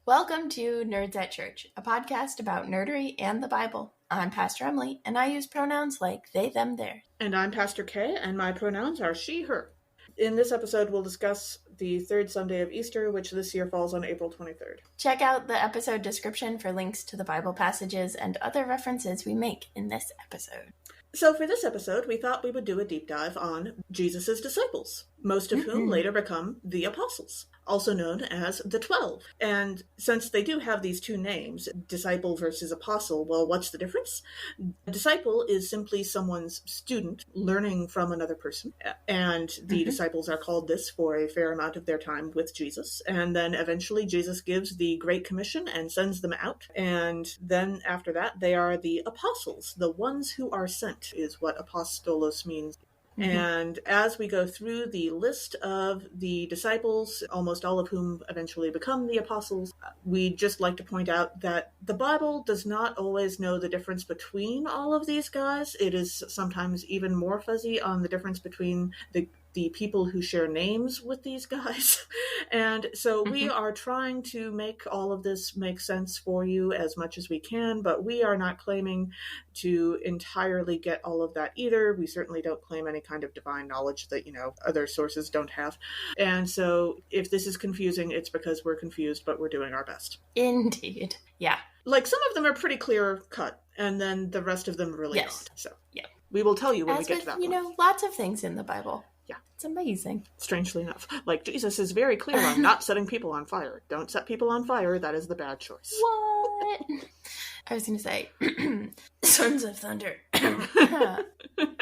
Welcome to Nerds at Church, a podcast about nerdery and the Bible. I'm Pastor Emily, and I use pronouns like they, them, theirs. And I'm Pastor Kay, and my pronouns are she, her. In this episode, we'll discuss the third Sunday of Easter, which this year falls on April 23rd. Check out the episode description for links to the Bible passages and other references we make in this episode. So for this episode, we thought we would do a deep dive on Jesus' disciples, most of whom later become the apostles, also known as the 12. And since they do have these two names, disciple versus apostle, well, what's the difference? A disciple is simply someone's student learning from another person, and the disciples are called this for a fair amount of their time with Jesus. And then eventually Jesus gives the Great Commission and sends them out. And then after that, they are the apostles, the ones who are sent is what apostolos means. And as we go through the list of the disciples, almost all of whom eventually become the apostles, we just like to point out that the Bible does not always know the difference between all of these guys. It is sometimes even more fuzzy on the difference between the people who share names with these guys. And so we are trying to make all of this make sense for you as much as we can, but we are not claiming to entirely get all of that either. We certainly don't claim any kind of divine knowledge that, other sources don't have. And so if this is confusing, it's because we're confused, but we're doing our best. Indeed. Yeah. Like, some of them are pretty clear cut, and then the rest of them really aren't. So yeah, we will tell you when we get to that point. Lots of things in the Bible. Yeah. It's amazing. Strangely enough. Like, Jesus is very clear on not setting people on fire. Don't set people on fire. That is the bad choice. What? I was going to say, Sons of Thunder.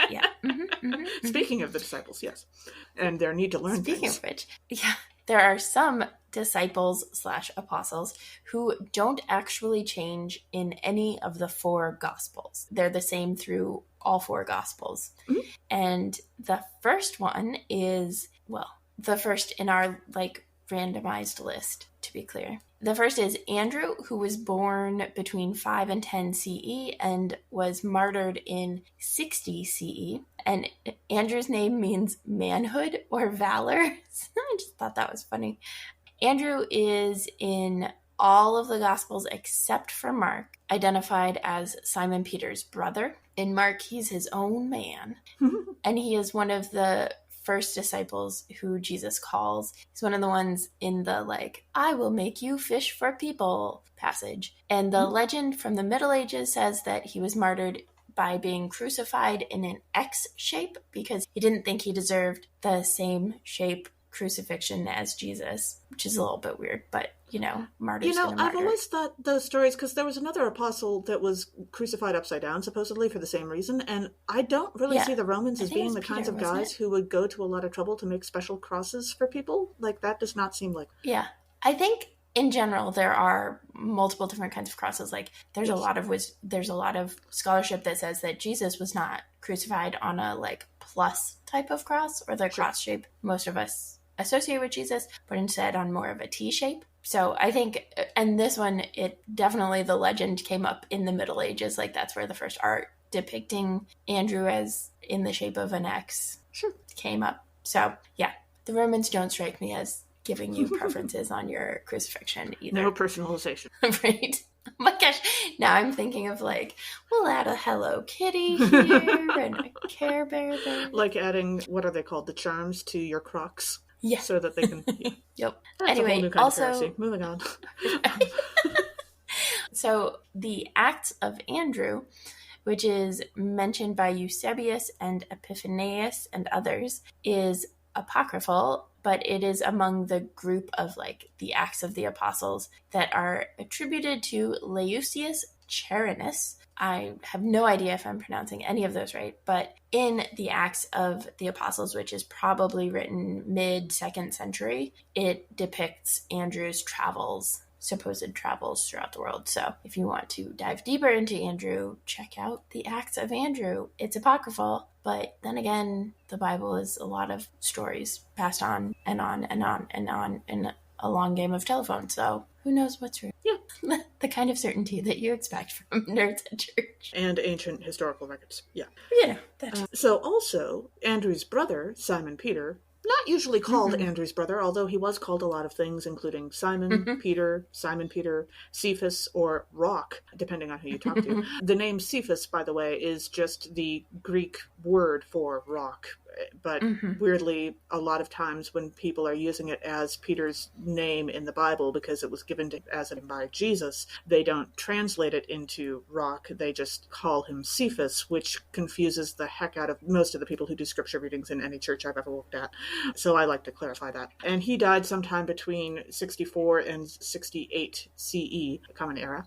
Yeah. Speaking of the disciples, yes. And their need to learn Speaking things. of which, yeah, there are some disciples/apostles who don't actually change in any of the four Gospels. They're the same through all four Gospels. And the first one is, the first in our, randomized list, to be clear. The first is Andrew, who was born between 5 and 10 CE and was martyred in 60 CE. And Andrew's name means manhood or valor. I just thought that was funny. Andrew is in all of the Gospels except for Mark, identified as Simon Peter's brother. In Mark, he's his own man. And he is one of the first disciples who Jesus calls. He's one of the ones in the, I will make you fish for people passage. And the legend from the Middle Ages says that he was martyred by being crucified in an X shape because he didn't think he deserved the same shape crucifixion as Jesus, which is a little bit weird, but martyrs. I've always thought those stories, because there was another apostle that was crucified upside down, supposedly for the same reason, and I don't really see the Romans as being the kinds of guys who would go to a lot of trouble to make special crosses for people. That does not seem like... Yeah. I think in general there are multiple different kinds of crosses. There's a lot of scholarship that says that Jesus was not crucified on a plus type of cross, or the cross shape most of us associate with Jesus, but instead on more of a T shape. So I think, and this one, it definitely, the legend came up in the Middle Ages. That's where the first art depicting Andrew as in the shape of an X came up. So yeah, the Romans don't strike me as giving you preferences on your crucifixion either. No personalization. Right. Oh my gosh. Now I'm thinking of we'll add a Hello Kitty here and a Care Bear there. Like adding, what are they called? The charms to your Crocs. Yeah. So that they can... Yeah. Yep. That's anyway, a whole new kind also... of heresy. Moving on. So the Acts of Andrew, which is mentioned by Eusebius and Epiphanius and others, is apocryphal, but it is among the group of the Acts of the Apostles that are attributed to Leucius Charinus. I have no idea if I'm pronouncing any of those right, but in the Acts of the Apostles, which is probably written mid-2nd century, it depicts Andrew's supposed travels throughout the world. So if you want to dive deeper into Andrew, check out the Acts of Andrew. It's apocryphal, but then again, the Bible is a lot of stories passed on and on and on and on in a long game of telephone. So who knows what's true? Yeah. The kind of certainty that you expect from nerds at church. And ancient historical records. Yeah. That's... So also, Andrew's brother, Simon Peter, Not usually called Andrew's brother, although he was called a lot of things, including Simon, Peter, Cephas, or Rock, depending on who you talk to. The name Cephas, by the way, is just the Greek word for rock. But weirdly, a lot of times when people are using it as Peter's name in the Bible, because it was given to as him by Jesus, they don't translate it into rock. They just call him Cephas, which confuses the heck out of most of the people who do scripture readings in any church I've ever worked at. So I like to clarify that. And he died sometime between 64 and 68 CE, Common Era.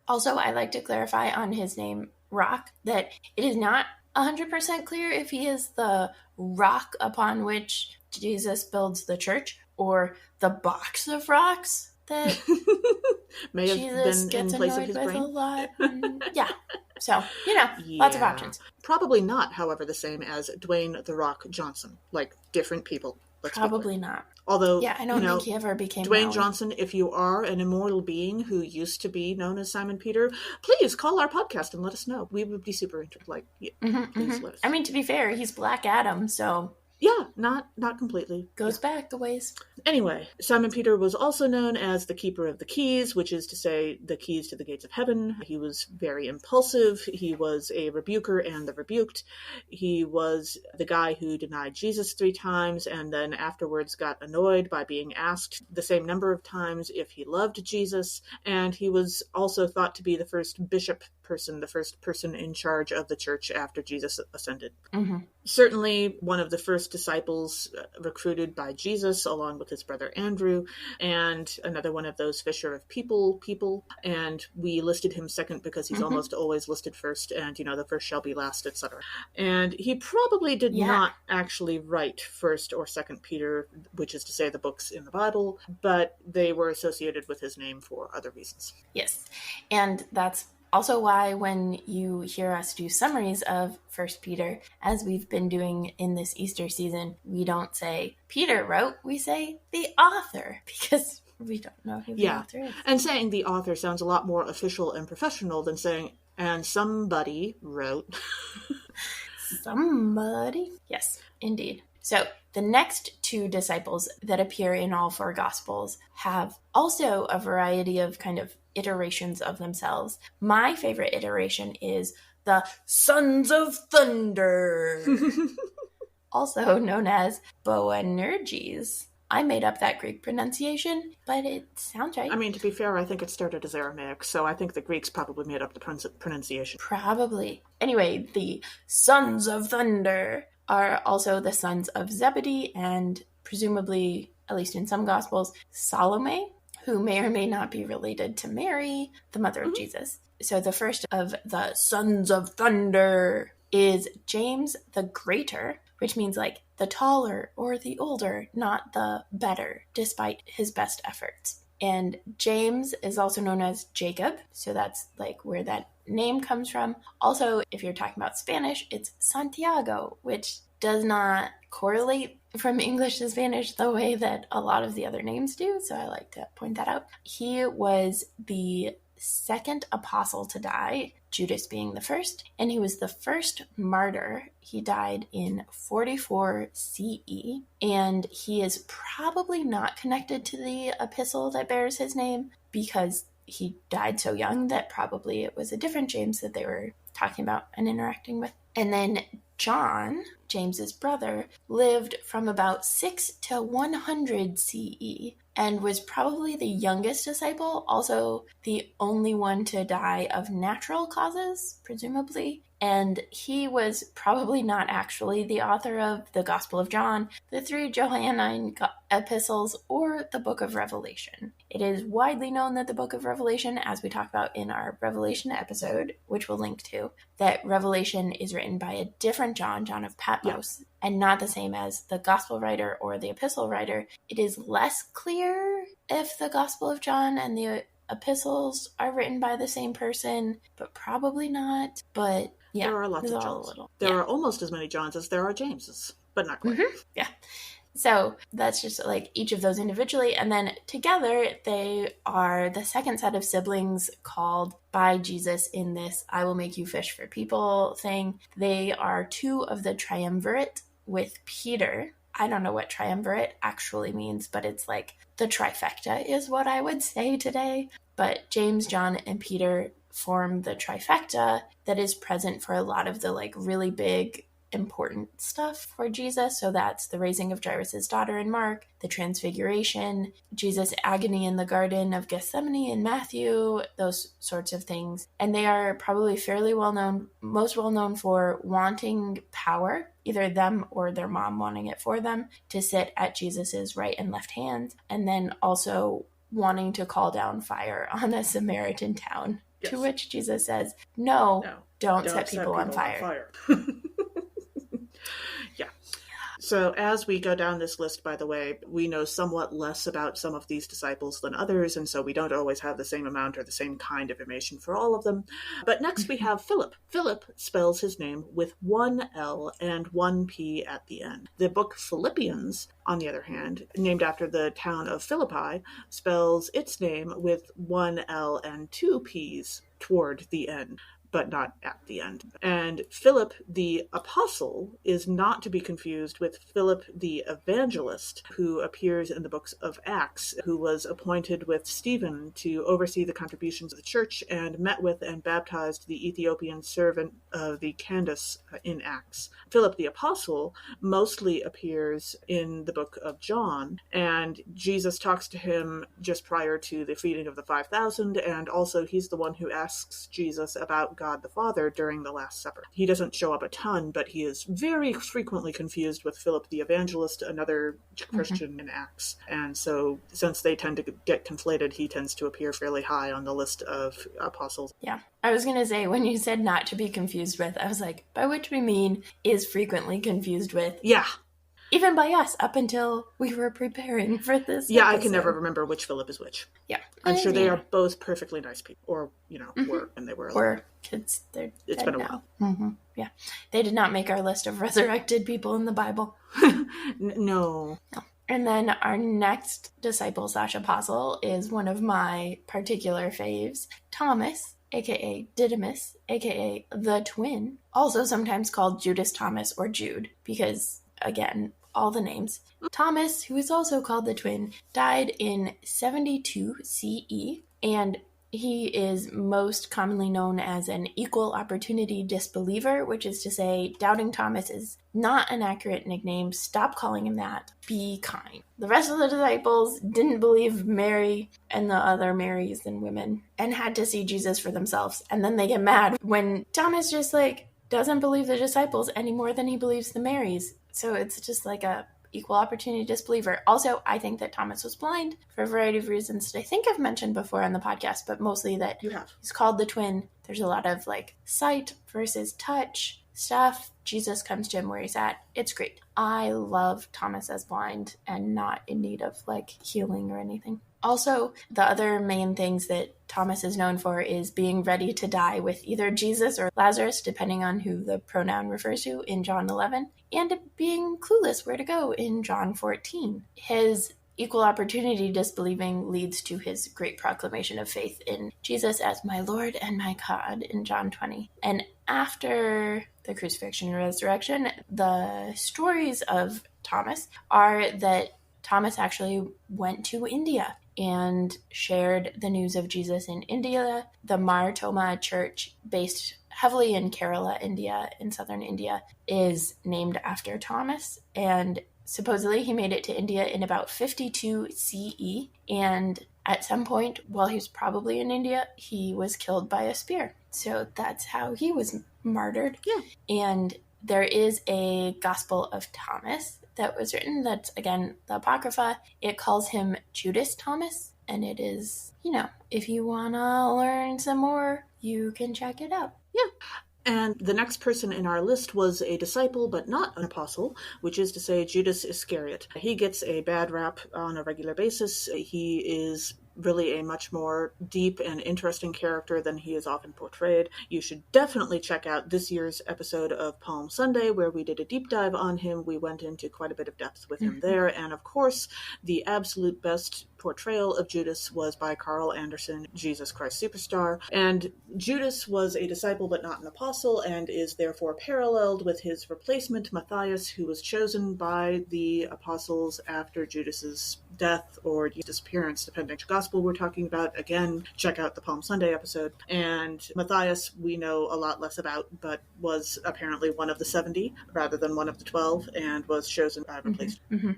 Also, I like to clarify on his name, Rock, that it is not 100% clear if he is the rock upon which Jesus builds the church or the box of rocks that may have Jesus been gets in place annoyed of his with brain. a lot. Yeah. So, lots of options. Probably not, however, the same as Dwayne "The Rock" Johnson. Like, different people. Probably not. Although, yeah, I don't think he ever became Dwayne Maui. Johnson, if you are an immortal being who used to be known as Simon Peter, please call our podcast and let us know. We would be super interested. Please let us. I mean, to be fair, he's Black Adam, so yeah, not completely. Goes back the ways. Anyway, Simon Peter was also known as the Keeper of the Keys, which is to say the keys to the gates of heaven. He was very impulsive. He was a rebuker and the rebuked. He was the guy who denied Jesus 3 times and then afterwards got annoyed by being asked the same number of times if he loved Jesus. And he was also thought to be the first bishop person, the first person in charge of the church after Jesus ascended. Certainly one of the first disciples recruited by Jesus, along with his brother Andrew, and another one of those fisher of people. And we listed him second because he's almost always listed first, and the first shall be last, etc. And he probably did not actually write first or second Peter, which is to say the books in the Bible, but they were associated with his name for other reasons. Yes, and that's also why when you hear us do summaries of 1 Peter, as we've been doing in this Easter season, we don't say Peter wrote, we say the author, because we don't know who the author is. And saying the author sounds a lot more official and professional than saying, and somebody wrote. Somebody. Yes, indeed. So the next 2 disciples that appear in all 4 Gospels have also a variety of kind of iterations of themselves. My favorite iteration is the Sons of Thunder, also known as Boanerges. I made up that Greek pronunciation, but it sounds right. I mean, to be fair, I think it started as Aramaic, so I think the Greeks probably made up the pronunciation. Probably. Anyway, the Sons of Thunder are also the sons of Zebedee and presumably, at least in some Gospels, Salome, who may or may not be related to Mary, the mother of Jesus. So the first of the Sons of Thunder is James the Greater, which means like the taller or the older, not the better, despite his best efforts. And James is also known as Jacob, so that's like where that name comes from. Also, if you're talking about Spanish, it's Santiago, which does not correlate from English to Spanish the way that a lot of the other names do, so I like to point that out. He was the second apostle to die, Judas being the first, and he was the first martyr. He died in 44 CE, and he is probably not connected to the epistle that bears his name because he died so young that probably it was a different James that they were talking about and interacting with. And then John, James's brother, lived from about 6 to 100 CE and was probably the youngest disciple, also the only one to die of natural causes, presumably. And he was probably not actually the author of the Gospel of John, the 3 Johannine epistles, or the Book of Revelation. It is widely known that the Book of Revelation, as we talk about in our Revelation episode, which we'll link to, that Revelation is written by a different John, John of Patmos, and not the same as the Gospel writer or the epistle writer. It is less clear if the Gospel of John and the epistles are written by the same person, but probably not. But yeah, there are lots of Johns. There are almost as many Johns as there are Jameses, but not quite. Yeah. So that's just like each of those individually. And then together, they are the second set of siblings called by Jesus in this I will make you fish for people thing. They are 2 of the triumvirate with Peter. I don't know what triumvirate actually means, but it's like the trifecta is what I would say today. But James, John, and Peter form the trifecta that is present for a lot of the like really big important stuff for Jesus. So that's the raising of Jairus' daughter in Mark, the transfiguration, Jesus' agony in the Garden of Gethsemane in Matthew, those sorts of things. And they are probably fairly well known, most well known for wanting power, either them or their mom wanting it for them, to sit at Jesus's right and left hand, and then also wanting to call down fire on a Samaritan town. Yes. To which Jesus says, no, don't set people on fire. Yeah. So as we go down this list, by the way, we know somewhat less about some of these disciples than others, and so we don't always have the same amount or the same kind of information for all of them. But next we have Philip. Philip spells his name with one L and one P at the end. The book Philippians, on the other hand, named after the town of Philippi, spells its name with one L and two P's toward the end, but not at the end. And Philip the Apostle is not to be confused with Philip the Evangelist, who appears in the books of Acts, who was appointed with Stephen to oversee the contributions of the church and met with and baptized the Ethiopian servant of the Candace in Acts. Philip the Apostle mostly appears in the book of John, and Jesus talks to him just prior to the feeding of the 5,000, and also he's the one who asks Jesus about God the Father during the Last Supper. He doesn't show up a ton, but he is very frequently confused with Philip the Evangelist, another Christian in Acts. And so since they tend to get conflated, he tends to appear fairly high on the list of apostles. Yeah. I was going to say, when you said not to be confused with, I was like, by which we mean is frequently confused with. Yeah. Even by us, up until we were preparing for this Yeah, episode. I can never remember which Philip is which. Yeah. I'm sure they are both perfectly nice people. Or, were when they were alive. Or kids. It's been a while. Mm-hmm. Yeah. They did not make our list of resurrected people in the Bible. No. And then our next disciple/apostle is one of my particular faves, Thomas, a.k.a. Didymus, a.k.a. the twin, also sometimes called Judas Thomas or Jude, because, again, all the names. Thomas, who is also called the twin, died in 72 CE, and he is most commonly known as an equal opportunity disbeliever, which is to say, Doubting Thomas is not an accurate nickname. Stop calling him that. Be kind. The rest of the disciples didn't believe Mary and the other Marys and women and had to see Jesus for themselves. And then they get mad when Thomas just doesn't believe the disciples any more than he believes the Marys. So it's just like a equal opportunity disbeliever. Also, I think that Thomas was blind for a variety of reasons that I think I've mentioned before on the podcast, but mostly that you have. He's called the twin. There's a lot of sight versus touch stuff. Jesus comes to him where he's at. It's great. I love Thomas as blind and not in need of healing or anything. Also, the other main things that Thomas is known for is being ready to die with either Jesus or Lazarus, depending on who the pronoun refers to in John 11, and being clueless where to go in John 14. His equal opportunity disbelieving leads to his great proclamation of faith in Jesus as my Lord and my God in John 20. And after the crucifixion and resurrection, the stories of Thomas are that Thomas actually went to India and shared the news of Jesus in India. The Mar Thoma Church, based heavily in Kerala, India, in southern India, is named after Thomas. And supposedly he made it to India in about 52 CE. And at some point, while he was probably in India, he was killed by a spear. So that's how he was martyred. Yeah. And there is a Gospel of Thomas that was written. That's, again, the Apocrypha. It calls him Judas Thomas. And it is, if you want to learn some more, you can check it out. Yeah. And the next person in our list was a disciple, but not an apostle, which is to say Judas Iscariot. He gets a bad rap on a regular basis. He is really a much more deep and interesting character than he is often portrayed. You should definitely check out this year's episode of Palm Sunday, where we did a deep dive on him. We went into quite a bit of depth with him there. And of course, the absolute best portrayal of Judas was by Carl Anderson, Jesus Christ Superstar. And Judas was a disciple but not an apostle, and is therefore paralleled with his replacement Matthias, who was chosen by the apostles after Judas's death or disappearance, depending which gospel we're talking about. Again, check out the Palm Sunday episode. And Matthias we know a lot less about, but was apparently one of the 70 rather than one of the 12, and was chosen by replacement. Mm-hmm.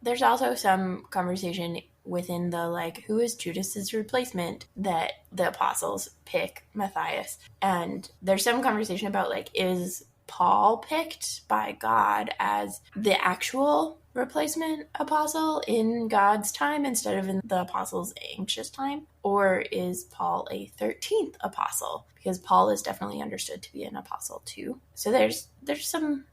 There's also some conversation within the, like, who is Judas's replacement, that the apostles pick Matthias. And there's some conversation about, like, is Paul picked by God as the actual replacement apostle in God's time instead of in the apostles' anxious time? Or is Paul a 13th apostle? Because Paul is definitely understood to be an apostle too. So there's some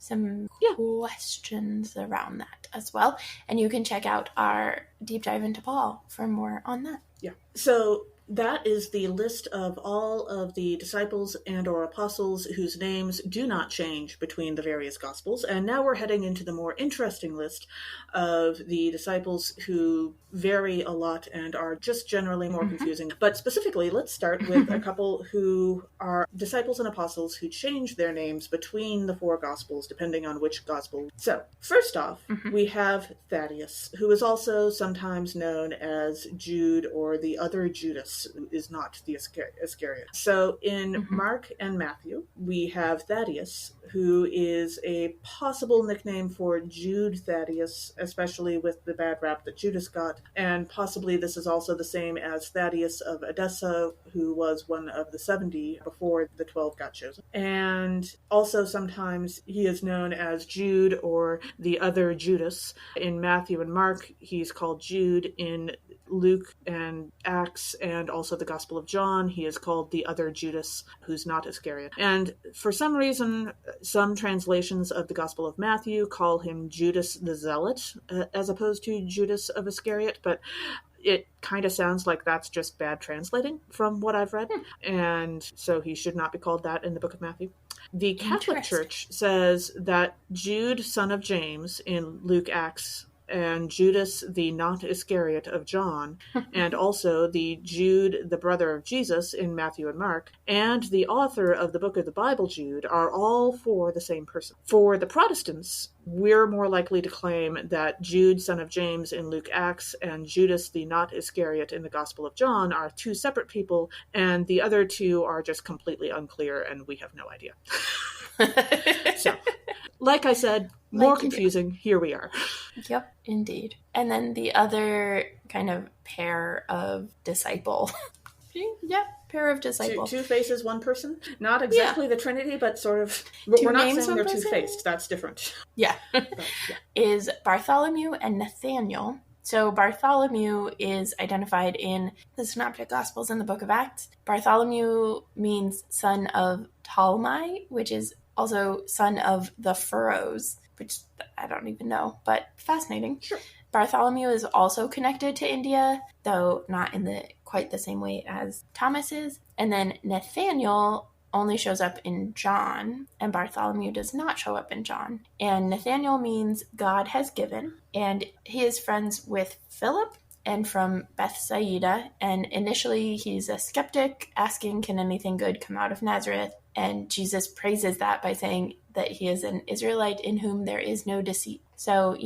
questions around that as well. And you can check out our deep dive into Paul for more on that. Yeah. So that is the list of all of the disciples and or apostles whose names do not change between the various gospels. And now we're heading into the more interesting list of the disciples who vary a lot and are just generally more confusing. But specifically, let's start with a couple who are disciples and apostles who change their names between the four gospels, depending on which gospel. So, first off, we have Thaddeus, who is also sometimes known as Jude or the other Judas, who is not the Iscariot. So in Mark and Matthew, we have Thaddeus, who is a possible nickname for Jude Thaddeus, especially with the bad rap that Judas got. And possibly this is also the same as Thaddeus of Edessa, who was one of the 70 before the 12 got chosen. And also sometimes he is known as Jude or the other Judas. In Matthew and Mark, he's called Jude. In Luke and Acts and also the Gospel of John, he is called the other Judas, who's not Iscariot. And for some reason, some translations of the Gospel of Matthew call him Judas the Zealot, as opposed to Judas of Iscariot, but it kind of sounds like that's just bad translating from what I've read. And so he should not be called that in the book of Matthew. The Catholic Church says that Jude, son of James, in Luke, Acts, and Judas, the not Iscariot of John, and also the Jude, the brother of Jesus, in Matthew and Mark, and the author of the book of the Bible, Jude, are all for the same person. For the Protestants, we're more likely to claim that Jude, son of James, in Luke, Acts, and Judas, the not Iscariot, in the Gospel of John, are two separate people, and the other two are just completely unclear, and we have no idea. So, like I said, more confusing. Here we are. Yep, indeed. And then the other kind of pair of disciple. Pair of disciple. Two faces, one person. Not exactly the Trinity, but sort of. We're not saying they're two-faced. That's different. Yeah. Is Bartholomew and Nathaniel. So Bartholomew is identified in the Synoptic Gospels in the book of Acts. Bartholomew means son of Ptolemy, which is also son of the Furrows, which I don't even know, but fascinating. Sure. Bartholomew is also connected to India, though not in quite the same way as Thomas is. And then Nathaniel only shows up in John, and Bartholomew does not show up in John. And Nathaniel means God has given, and he is friends with Philip and from Bethsaida, and initially he's a skeptic, asking, can anything good come out of Nazareth? And Jesus praises that by saying that he is an Israelite in whom there is no deceit. So,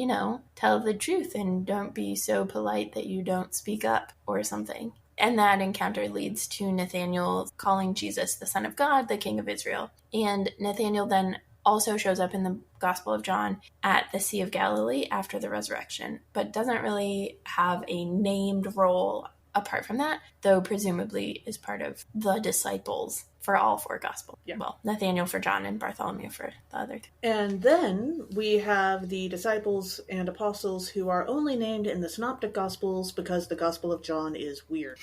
tell the truth and don't be so polite that you don't speak up or something. And that encounter leads to Nathanael calling Jesus the Son of God, the King of Israel. And Nathanael then also shows up in the Gospel of John at the Sea of Galilee after the resurrection, but doesn't really have a named role apart from that, though presumably is part of the disciples for all four Gospels. Yeah. Well, Nathaniel for John and Bartholomew for the other two. And then we have the disciples and apostles who are only named in the Synoptic Gospels because the Gospel of John is weird.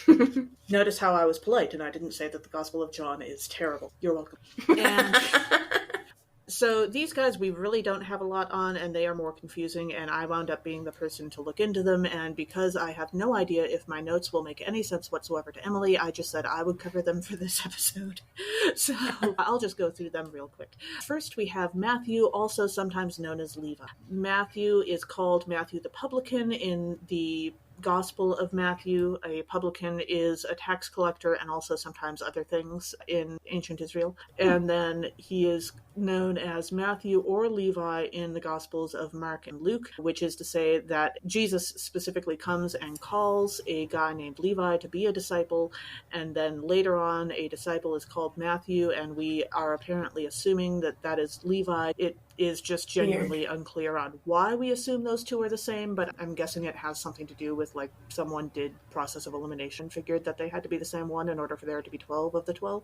Notice how I was polite and I didn't say that the Gospel of John is terrible. You're welcome. And so these guys we really don't have a lot on, and they are more confusing, and I wound up being the person to look into them, and because I have no idea if my notes will make any sense whatsoever to Emily, I just said I would cover them for this episode. So I'll just go through them real quick. First, we have Matthew, also sometimes known as Levi. Matthew is called Matthew the Publican in the Gospel of Matthew, a publican is a tax collector and also sometimes other things in ancient Israel. And then he is known as Matthew or Levi in the Gospels of Mark and Luke, which is to say that Jesus specifically comes and calls a guy named Levi to be a disciple, and then later on a disciple is called Matthew, and we are apparently assuming that that is Levi. It is just genuinely unclear on why we assume those two are the same, but I'm guessing it has something to do with, like, someone did process of elimination, figured that they had to be the same one in order for there to be 12 of the 12.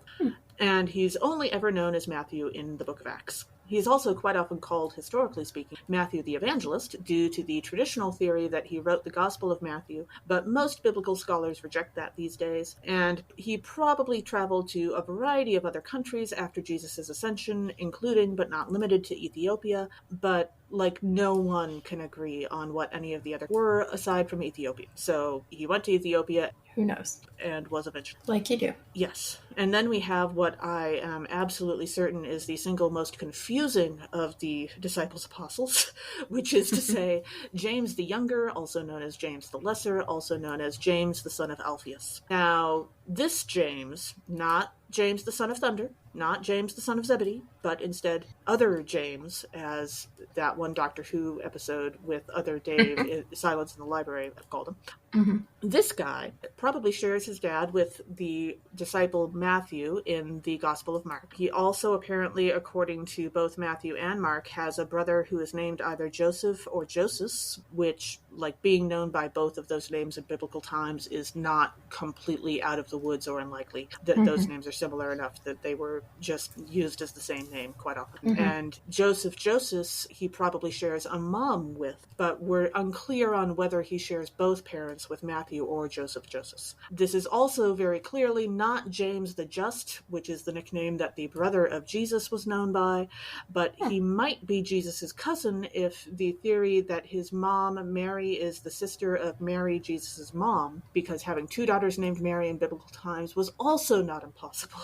And he's only ever known as Matthew in the book of Acts. He's also quite often called, historically speaking, Matthew the Evangelist, due to the traditional theory that he wrote the Gospel of Matthew, but most biblical scholars reject that these days. And he probably traveled to a variety of other countries after Jesus' ascension, including, but not limited to, Ethiopia, but like no one can agree on what any of the other were aside from Ethiopia. So he went to Ethiopia. Who knows? And was eventually. Like you do. Yes. And then we have what I am absolutely certain is the single most confusing of the disciples' apostles, which is to say James the Younger, also known as James the Lesser, also known as James the son of Alphaeus. Now, this James, not James the son of Thunder, not James the son of Zebedee, but instead other James, as that one Doctor Who episode with other Dave, Silence in the Library, called him. This guy probably shares his dad with the disciple Matthew in the Gospel of Mark. He also apparently, according to both Matthew and Mark, has a brother who is named either Joseph or Josus, which, like, being known by both of those names in biblical times is not completely out of the woods or unlikely. That those names are similar enough that they were just used as the same name quite often. And Joseph Josus, he probably shares a mom with, but we're unclear on whether he shares both parents with Matthew or Joseph Josus. This is also very clearly not James the Just, which is the nickname that the brother of Jesus was known by, but he might be Jesus's cousin if the theory that his mom, Mary, is the sister of Mary, Jesus's mom, because having two daughters named Mary in biblical times was also not impossible.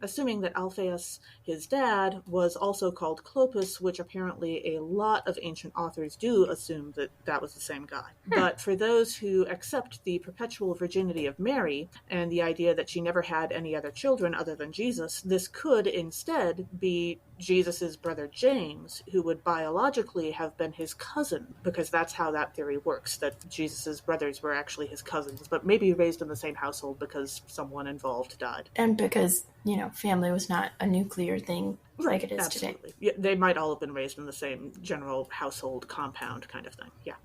Assuming that Alphaeus, his dad, was also called Clopas, which apparently a lot of ancient authors do assume that that was the same guy. But for those who accept the perpetual virginity of Mary and the idea that she never had any other children other than Jesus, this could instead be Jesus's brother James, who would biologically have been his cousin, because that's how that theory works, that Jesus's brothers were actually his cousins, but maybe raised in the same household because someone involved died. And because, family was not a nuclear thing like it is Absolutely. today. Yeah, they might all have been raised in the same general household compound kind of thing. Yeah.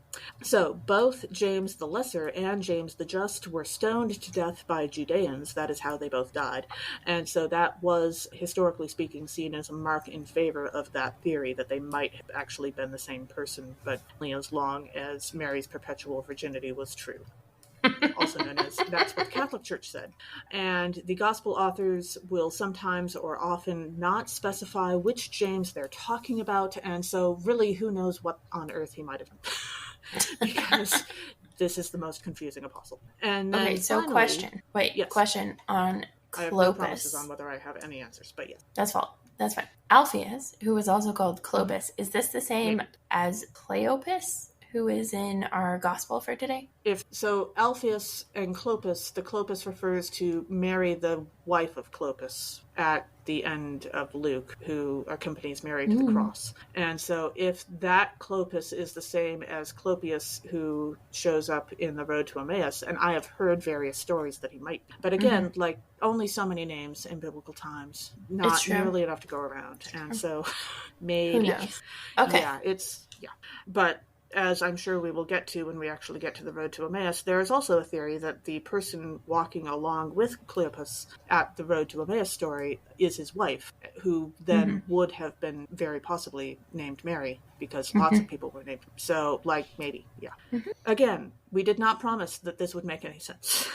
So both James the Lesser and James the Just were stoned to death by Judeans. That is how they both died. And so that was, historically speaking, seen as a mark in favor of that theory that they might have actually been the same person, but only as long as Mary's perpetual virginity was true. Also known as, that's what the Catholic Church said. And the Gospel authors will sometimes or often not specify which James they're talking about, and so really who knows what on earth he might have been. Because this is the most confusing apostle. And then okay, so finally, question on Clopas. I have no promises on whether I have any answers, but yeah. That's fine. Alphaeus, who is also called Clopas, is this the same as Cleopas, who is in our gospel for today? If so, Alphaeus and Clopas, the Clopas refers to Mary, the wife of Clopas, at the end of Luke, who accompanies Mary to the cross. And so if that Clopas is the same as Clopius, who shows up in the road to Emmaus, and I have heard various stories that he might, but again, like, only so many names in biblical times, not nearly enough to go around. And so maybe. Who knows? Okay. Yeah. But as I'm sure we will get to when we actually get to the road to Emmaus, there is also a theory that the person walking along with Cleopas at the road to Emmaus story is his wife, who then would have been very possibly named Mary, because lots of people were named. So, maybe, yeah. Again, we did not promise that this would make any sense.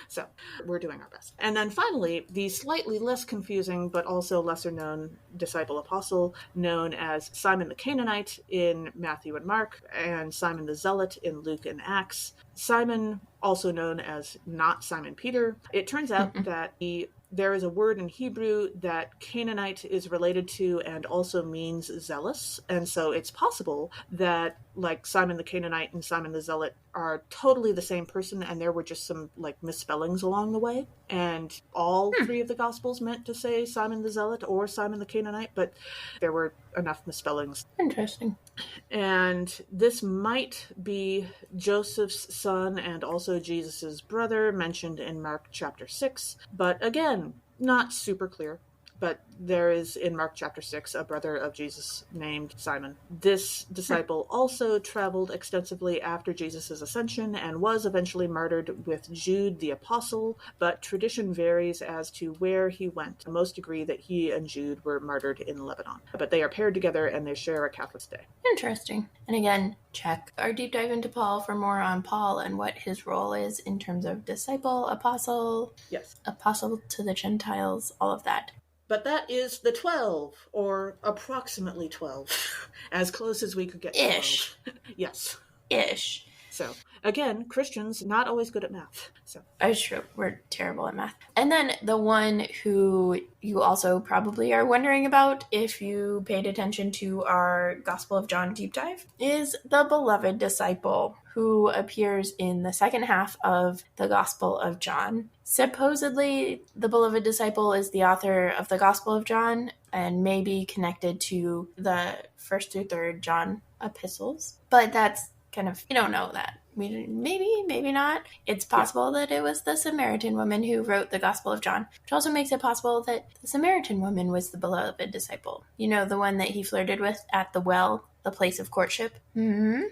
So, we're doing our best. And then finally, the slightly less confusing, but also lesser known disciple apostle, known as Simon the Canaanite in Matthew and Mark, and Simon the Zealot in Luke and Acts. Simon, also known as not Simon Peter. It turns out that there is a word in Hebrew that Canaanite is related to and also means zealous. And so it's possible that like Simon the Canaanite and Simon the Zealot are totally the same person, and there were just some like misspellings along the way. And all three of the Gospels meant to say Simon the Zealot or Simon the Canaanite, but there were enough misspellings. Interesting. And this might be Joseph's son and also Jesus's brother, mentioned in Mark chapter 6, but again, not super clear. But there is in Mark chapter 6 a brother of Jesus named Simon. This disciple also traveled extensively after Jesus' ascension and was eventually martyred with Jude the apostle, but tradition varies as to where he went. Most agree that he and Jude were martyred in Lebanon. But they are paired together and they share a Catholic stay. Interesting. And again, check our deep dive into Paul for more on Paul and what his role is in terms of disciple, apostle, yes, apostle to the Gentiles, all of that. But that is the 12, or approximately 12, as close as we could get to 12. Ish. Yes. Ish. So, again, Christians not always good at math. So it's true. We're terrible at math. And then the one who you also probably are wondering about if you paid attention to our Gospel of John deep dive is the beloved disciple who appears in the second half of the Gospel of John. Supposedly, the beloved disciple is the author of the Gospel of John and may be connected to the 1st through 3rd John epistles. But that's kind of, we don't know that. Maybe not. It's possible that it was the Samaritan woman who wrote the Gospel of John, which also makes it possible that the Samaritan woman was the beloved disciple. You know, the one that he flirted with at the well, the place of courtship. Mm-hmm.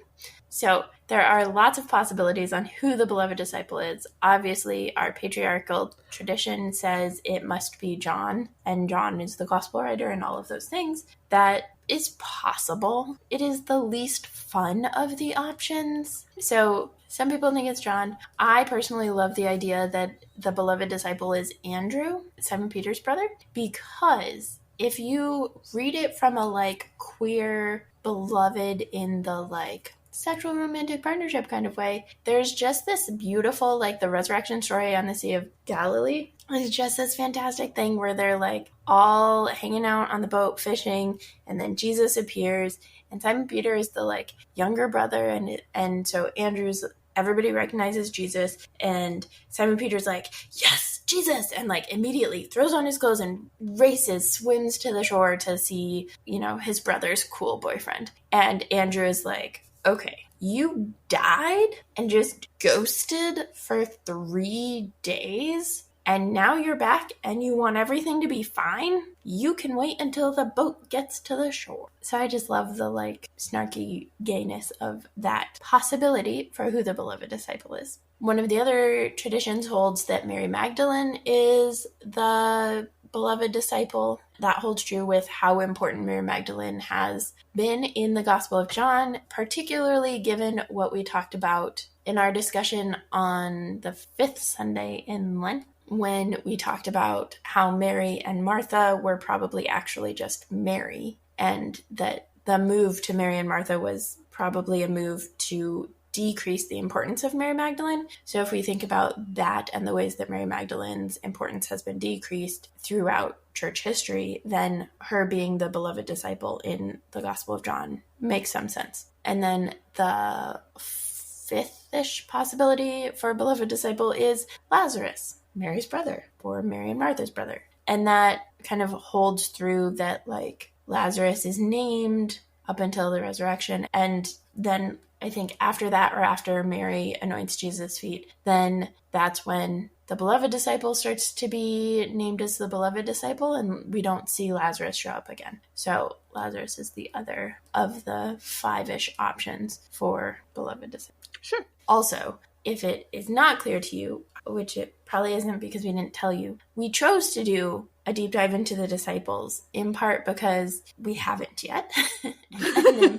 So there are lots of possibilities on who the beloved disciple is. Obviously, our patriarchal tradition says it must be John, and John is the gospel writer and all of those things. That is possible. It is the least fun of the options. So some people think it's John. I personally love the idea that the beloved disciple is Andrew, Simon Peter's brother, because if you read it from a like queer beloved in the like sexual romantic partnership kind of way, there's just this beautiful, like the resurrection story on the Sea of Galilee. It's just this fantastic thing where they're like all hanging out on the boat fishing, and then Jesus appears, and Simon Peter is the like younger brother, and so Andrew's, everybody recognizes Jesus, and Simon Peter's like, yes, Jesus, and like immediately throws on his clothes and races, swims to the shore to see, you know, his brother's cool boyfriend. And Andrew is like, okay, you died and just ghosted for 3 days, and now you're back and you want everything to be fine? You can wait until the boat gets to the shore. So I just love the like snarky gayness of that possibility for who the beloved disciple is. One of the other traditions holds that Mary Magdalene is the beloved disciple. That holds true with how important Mary Magdalene has been in the Gospel of John, particularly given what we talked about in our discussion on the 5th Sunday in Lent, when we talked about how Mary and Martha were probably actually just Mary, and that the move to Mary and Martha was probably a move to decrease the importance of Mary Magdalene. So if we think about that and the ways that Mary Magdalene's importance has been decreased throughout church history, then her being the beloved disciple in the Gospel of John makes some sense. And then the 5th-ish possibility for a beloved disciple is Lazarus, Mary's brother, or Mary and Martha's brother. And that kind of holds through that, like, Lazarus is named up until the resurrection. And then I think after that, or after Mary anoints Jesus' feet, then that's when the beloved disciple starts to be named as the beloved disciple, and we don't see Lazarus show up again. So Lazarus is the other of the 5-ish options for beloved disciple. Sure. Also, if it is not clear to you, which it probably isn't because we didn't tell you, we chose to do a deep dive into the disciples, in part because we haven't yet. That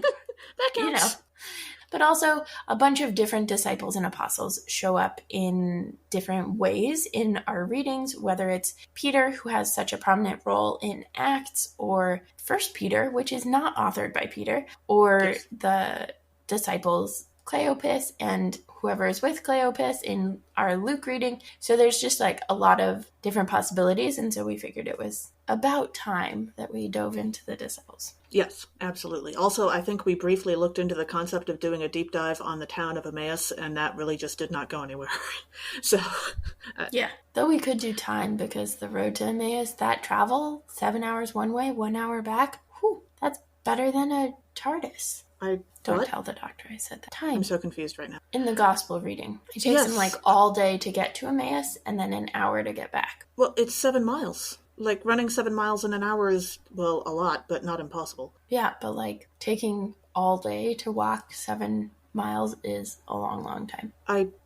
counts. You know, but also a bunch of different disciples and apostles show up in different ways in our readings, whether it's Peter, who has such a prominent role in Acts, or 1 Peter, which is not authored by Peter, or yes, the disciples Cleopas and whoever is with Cleopas in our Luke reading. So there's just like a lot of different possibilities. And so we figured it was about time that we dove into the disciples. Yes, absolutely. Also, I think we briefly looked into the concept of doing a deep dive on the town of Emmaus, and that really just did not go anywhere. So, yeah. Though we could do time, because the road to Emmaus, that travel, 7 hours one way, 1 hour back, whew, that's better than a TARDIS. Don't tell the doctor I said that. Time. I'm so confused right now. In the gospel reading. It takes him like all day to get to Emmaus and then an hour to get back. Well, it's 7 miles. Like, running 7 miles in an hour is, well, a lot, but not impossible. Yeah, but like taking all day to walk 7 miles is a long, long time.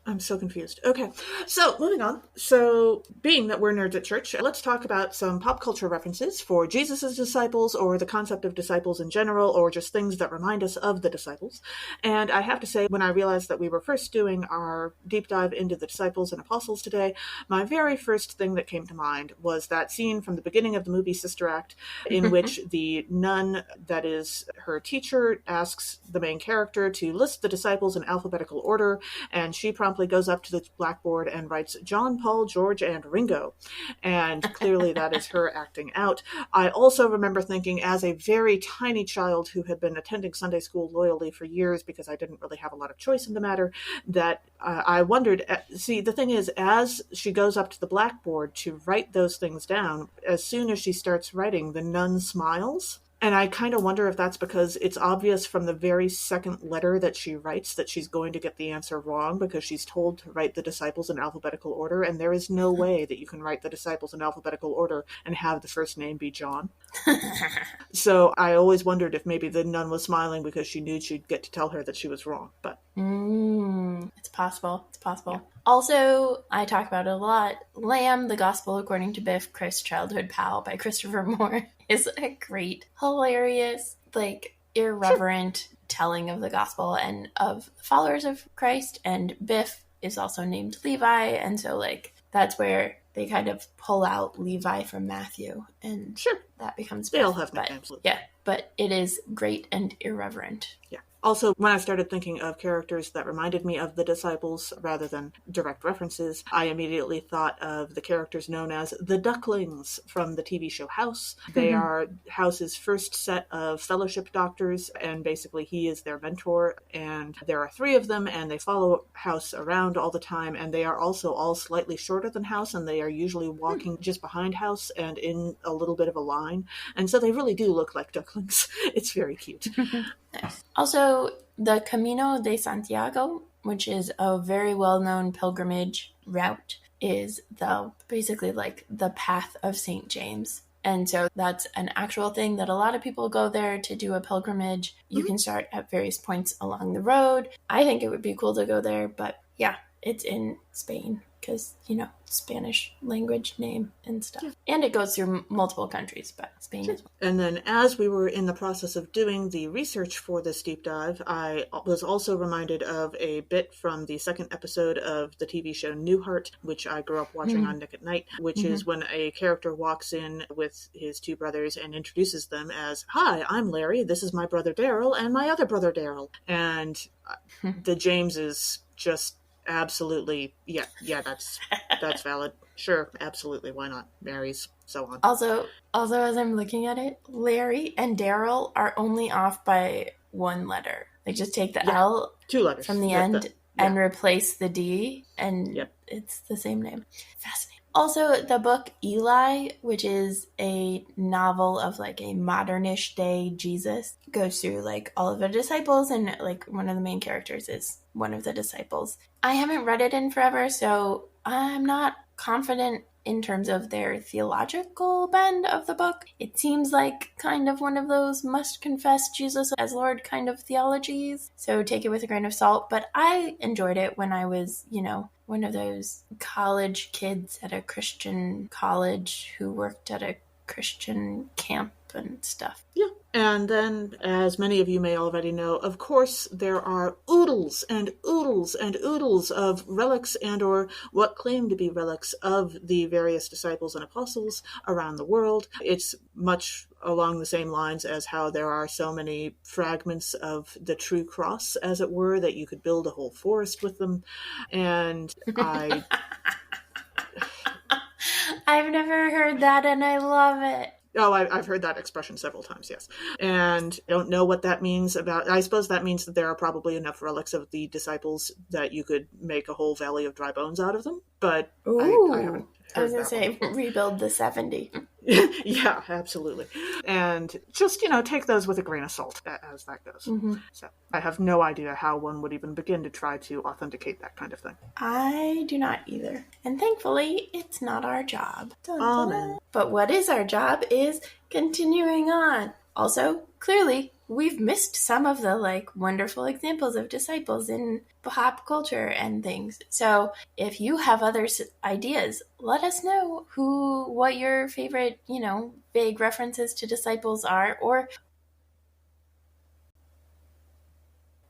I'm so confused. Okay, so moving on. So, being that we're nerds at church, let's talk about some pop culture references for Jesus' disciples, or the concept of disciples in general, or just things that remind us of the disciples. And I have to say, when I realized that we were first doing our deep dive into the disciples and apostles today, my very first thing that came to mind was that scene from the beginning of the movie Sister Act, in which the nun that is her teacher asks the main character to list the disciples in alphabetical order, and she promptly goes up to the blackboard and writes John, Paul, George, and Ringo. And clearly that is her acting out. I also remember thinking, as a very tiny child who had been attending Sunday school loyally for years because I didn't really have a lot of choice in the matter, that I wondered, see, the thing is, as she goes up to the blackboard to write those things down, as soon as she starts writing, the nun smiles. And I kind of wonder if that's because it's obvious from the very second letter that she writes that she's going to get the answer wrong, because she's told to write the disciples in alphabetical order, and there is no way that you can write the disciples in alphabetical order and have the first name be John. So I always wondered if maybe the nun was smiling because she knew she'd get to tell her that she was wrong. But it's possible. It's possible. Yeah. Also, I talk about it a lot. Lamb, the Gospel According to Biff, Christ's Childhood Pal by Christopher Moore is a great, hilarious, like, irreverent telling of the gospel and of the followers of Christ. And Biff is also named Levi, and so, like, that's where they kind of pull out Levi from Matthew, and that becomes Biff. They all have nicknames. Yeah, but it is great and irreverent. Yeah. Also, when I started thinking of characters that reminded me of the disciples rather than direct references, I immediately thought of the characters known as the Ducklings from the TV show House. They are House's first set of fellowship doctors, and basically he is their mentor, and there are 3 of them, and they follow House around all the time, and they are also all slightly shorter than House, and they are usually walking just behind House and in a little bit of a line, and so they really do look like ducklings. It's very cute. Nice. Also, the Camino de Santiago, which is a very well-known pilgrimage route, is basically like the path of St. James. And so that's an actual thing that a lot of people go there to do a pilgrimage. You can start at various points along the road. I think it would be cool to go there, but yeah, it's in Spain because, Spanish language name and stuff. Yeah. And it goes through multiple countries, but Spain as well. And then as we were in the process of doing the research for this deep dive, I was also reminded of a bit from the second episode of the TV show Newhart, which I grew up watching on Nick at Night, which is when a character walks in with his 2 brothers and introduces them as, "Hi, I'm Larry, this is my brother Daryl, and my other brother Daryl." And the James is just absolutely, yeah, that's valid. Sure, absolutely, why not? Marries, so on. Also, as I'm looking at it, Larry and Daryl are only off by 1 letter. They just take the L 2 letters from the end and replace the D, and it's the same name. Fascinating. Also, the book Eli, which is a novel of like a modernish day Jesus, goes through like all of the disciples, and like one of the main characters is one of the disciples. I haven't read it in forever, so I'm not confident in terms of their theological bend of the book. It seems like kind of one of those must confess Jesus as Lord kind of theologies, so take it with a grain of salt. But I enjoyed it when I was, one of those college kids at a Christian college who worked at a Christian camp and stuff. Yeah, And then, as many of you may already know, of course, there are oodles and oodles and oodles of relics and or what claim to be relics of the various disciples and apostles around the world. It's much along the same lines as how there are so many fragments of the true cross, as it were, that you could build a whole forest with them. And I've never heard that, and I love it. Oh, I've heard that expression several times, yes. And I don't know what that means about... I suppose that means that there are probably enough relics of the disciples that you could make a whole valley of dry bones out of them, but I haven't heard I was going to that say, rebuild the 70. Yeah, absolutely. And just, take those with a grain of salt as that goes. Mm-hmm. So I have no idea how one would even begin to try to authenticate that kind of thing. I do not either. And thankfully, it's not our job. Amen. But what is our job is continuing on. Also, clearly, we've missed some of the wonderful examples of disciples in pop culture and things. So if you have other ideas, let us know what your favorite, vague references to disciples are. Or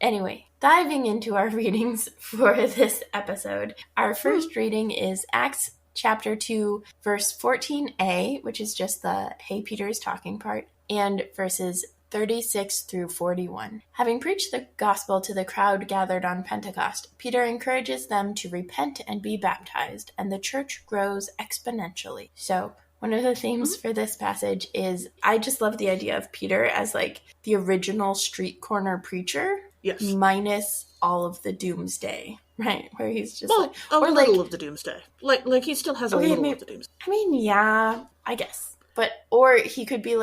anyway, diving into our readings for this episode, our first reading is Acts chapter 2, verse 14a, which is just the "Hey, Peter is talking" part, and verses 36 through 41. Having preached the gospel to the crowd gathered on Pentecost, Peter encourages them to repent and be baptized, and the church grows exponentially. So, one of the themes for this passage is, I just love the idea of Peter as the original street corner preacher, yes, minus all of the doomsday, right? Where he's just a little of the doomsday. Like he still has a little of the doomsday. I mean, yeah, I guess. But, or he could be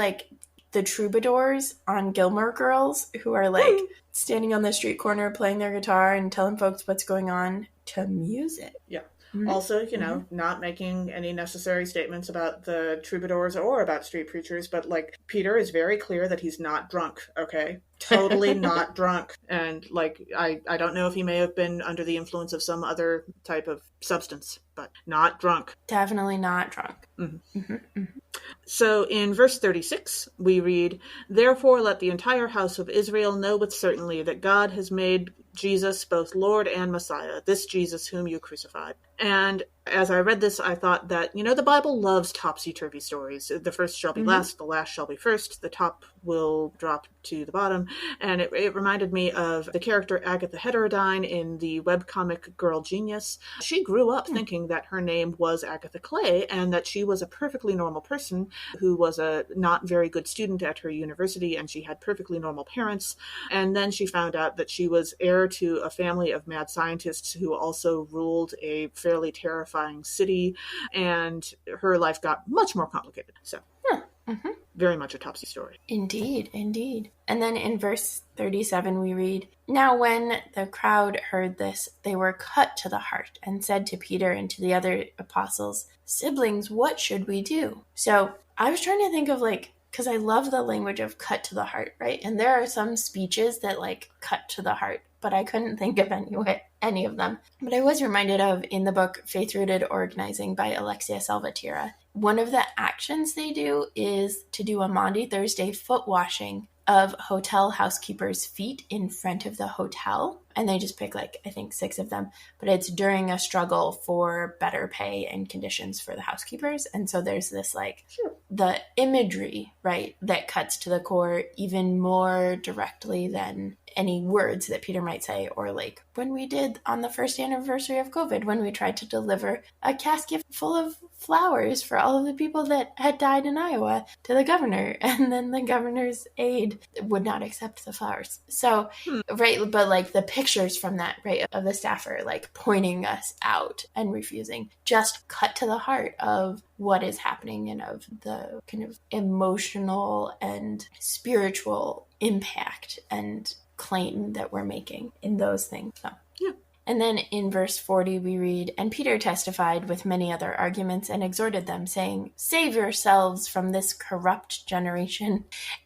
the troubadours on Gilmore Girls, who are standing on the street corner playing their guitar and telling folks what's going on to music. Yeah. Mm-hmm. Also, not making any necessary statements about the troubadours or about street preachers, but Peter is very clear that he's not drunk, okay? Totally not drunk. And I don't know if he may have been under the influence of some other type of substance, but not drunk. Definitely not drunk. Mm-hmm. Mm-hmm. Mm-hmm. So in verse 36, we read, "Therefore let the entire house of Israel know with certainty that God has made Jesus both Lord and Messiah, this Jesus whom you crucified." And as I read this, I thought that, the Bible loves topsy-turvy stories. The first shall be last, the last shall be first, the top will drop to the bottom. And it reminded me of the character Agatha Heterodyne in the webcomic Girl Genius. She grew up thinking that her name was Agatha Clay and that she was a perfectly normal person who was a not very good student at her university, and she had perfectly normal parents. And then she found out that she was heir to a family of mad scientists who also ruled a fairly terrifying city, and her life got much more complicated. So, very much a topsy story. Indeed, indeed. And then in verse 37 we read, "Now when the crowd heard this, they were cut to the heart and said to Peter and to the other apostles, 'Siblings, what should we do?'" So I was trying to think of because I love the language of cut to the heart, right? And there are some speeches that cut to the heart, but I couldn't think of any of them. But I was reminded of, in the book Faith-Rooted Organizing by Alexia Salvatierra, one of the actions they do is to do a Maundy Thursday foot washing of hotel housekeepers' feet in front of the hotel. And they just pick I think 6 of them, but it's during a struggle for better pay and conditions for the housekeepers. And so there's this the imagery, right, that cuts to the core even more directly than any words that Peter might say, or when we did on the first anniversary of COVID, when we tried to deliver a casket full of flowers for all of the people that had died in Iowa to the governor, and then the governor's aide would not accept the flowers. So, right, but the pictures from that, right, of the staffer pointing us out and refusing, just cut to the heart of what is happening and of the kind of emotional and spiritual impact and claim that we're making in those things. So. Yeah. And then in verse 40 we read, "And Peter testified with many other arguments and exhorted them, saying, 'Save yourselves from this corrupt generation.'"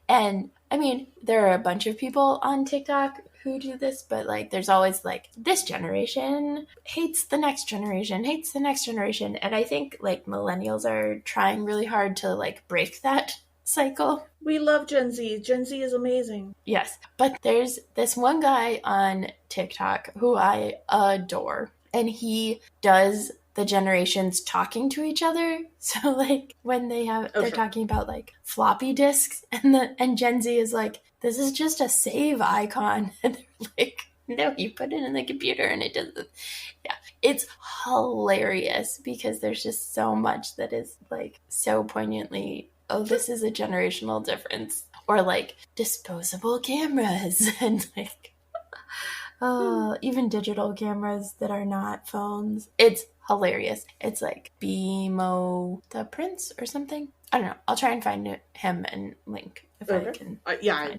And I mean, there are a bunch of people on TikTok who do this, but there's always this generation hates the next generation. And I think millennials are trying really hard to break that cycle. We love Gen Z. Gen Z is amazing. Yes. But there's this one guy on TikTok who I adore, and he does the generations talking to each other. So like when they're sure. talking about like floppy disks, and Gen Z is like, this is just a save icon. And they're like, no, you put it in the computer and it does this. Yeah. It's hilarious because there's just so much that is like so poignantly, oh, this is a generational difference. Or like disposable cameras and like even digital cameras that are not phones. It's hilarious. It's like BMO the Prince or something. I don't know. I'll try and find him and link if I can.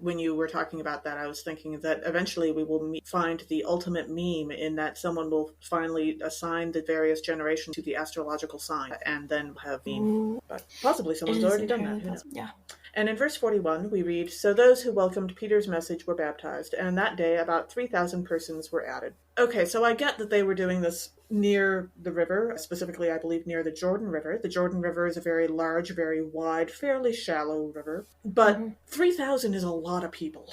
When you were talking about that, I was thinking that eventually we will find the ultimate meme in that someone will finally assign the various generations to the astrological sign and then have meme. But possibly someone's already done that. Who knows? Yeah. And in verse 41, we read, "So those who welcomed Peter's message were baptized, and that day about 3,000 persons were added." Okay, so I get that they were doing this near the river, specifically, I believe, near the Jordan River. The Jordan River is a very large, very wide, fairly shallow river. But 3,000 is a lot of people.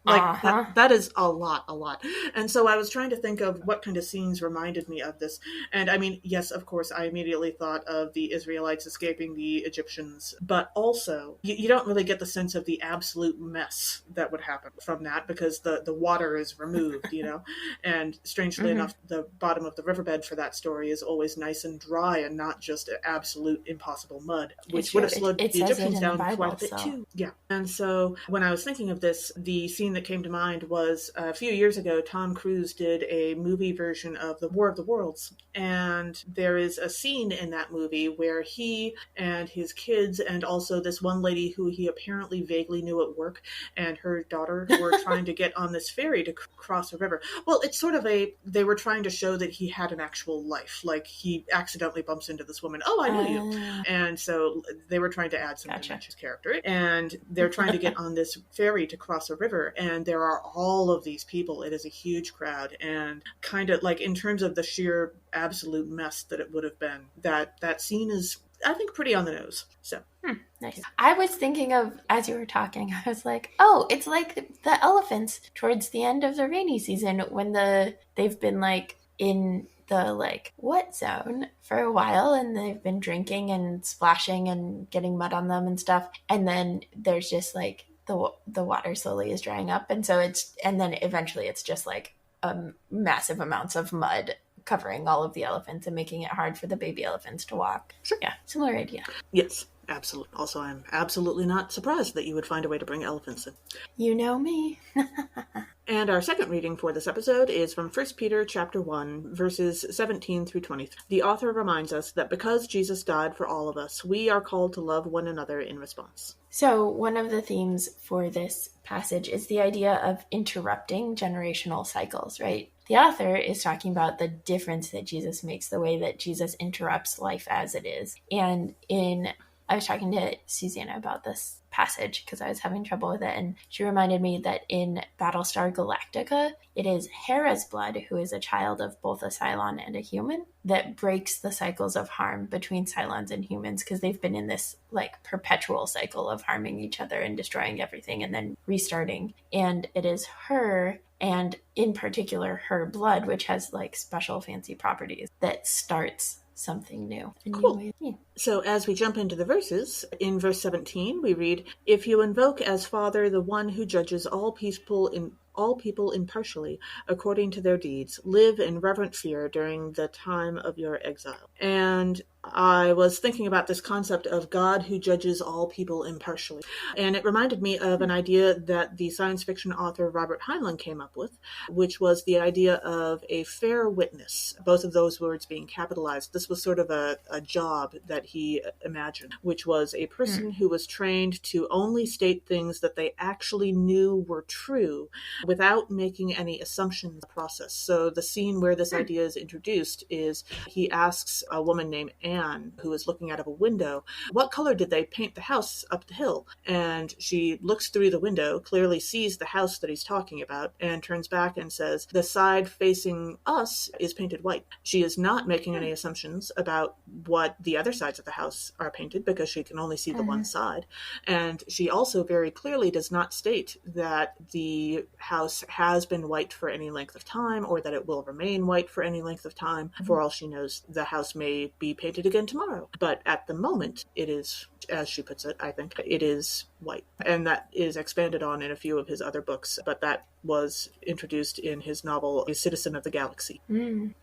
That is a lot. And so I was trying to think of what kind of scenes reminded me of this. And I mean, yes, of course, I immediately thought of the Israelites escaping the Egyptians. But also, you don't really get the sense of the absolute mess that would happen from that because the water is removed, you know. And strangely enough, the bottom of the riverbed for that story is always nice and dry and not just absolute impossible mud, which would have slowed the Egyptians down quite a bit too. Yeah. And so when I was thinking of this, the scene that came to mind was a few years ago, Tom Cruise did a movie version of The War of the Worlds. And there is a scene in that movie where he and his kids and also this one lady who he apparently vaguely knew at work and her daughter were trying to get on this ferry to cross a river. Well, it's sort of they were trying to show that he had an actual life. Like he accidentally bumps into this woman. Oh, I know you. And so they were trying to add some dimension to his character. And they're trying to get on this ferry to cross a river. And there are all of these people. It is a huge crowd. And kind of like in terms of the sheer absolute mess that it would have been, that scene is, I think, pretty on the nose. So nice. I was thinking of, as you were talking, I was like, oh, it's like the elephants towards the end of the rainy season when they've been like in the like wet zone for a while and they've been drinking and splashing and getting mud on them and stuff, and then there's just like the water slowly is drying up, and then eventually it's just like massive amounts of mud covering all of the elephants and making it hard for the baby elephants to walk. Sure. Yeah, similar idea. Yes, absolutely. Also, I'm absolutely not surprised that you would find a way to bring elephants in. You know me. And our second reading for this episode is from 1 Peter chapter 1, verses 17 through 23. The author reminds us that because Jesus died for all of us, we are called to love one another in response. So one of the themes for this passage is the idea of interrupting generational cycles, right? The author is talking about the difference that Jesus makes, the way that Jesus interrupts life as it is. And I was talking to Susanna about this passage because I was having trouble with it, and she reminded me that in Battlestar Galactica, it is Hera's blood, who is a child of both a Cylon and a human, that breaks the cycles of harm between Cylons and humans because they've been in this like perpetual cycle of harming each other and destroying everything and then restarting. And it is her, and in particular her blood, which has like special fancy properties, that starts something new. Cool. Yeah. So as we jump into the verses, in verse 17 we read, "If you invoke as Father the one who judges all people impartially according to their deeds, live in reverent fear during the time of your exile." And I was thinking about this concept of God who judges all people impartially. And it reminded me of an idea that the science fiction author Robert Heinlein came up with, which was the idea of a fair witness, both of those words being capitalized. This was sort of a job that he imagined, which was a person who was trained to only state things that they actually knew were true without making any assumptions in the process. So the scene where this idea is introduced is he asks a woman named Anne man who is looking out of a window. What color did they paint the house up the hill? And she looks through the window, clearly sees the house that he's talking about, and turns back and says, the side facing us is painted white. She is not making any assumptions about what the other sides of the house are painted, because she can only see the one side. And she also very clearly does not state that the house has been white for any length of time, or that it will remain white for any length of time. For all she knows, the house may be painted again tomorrow. But at the moment, it is, as she puts it, I think, it is white. And that is expanded on in a few of his other books, but that was introduced in his novel, A Citizen of the Galaxy. And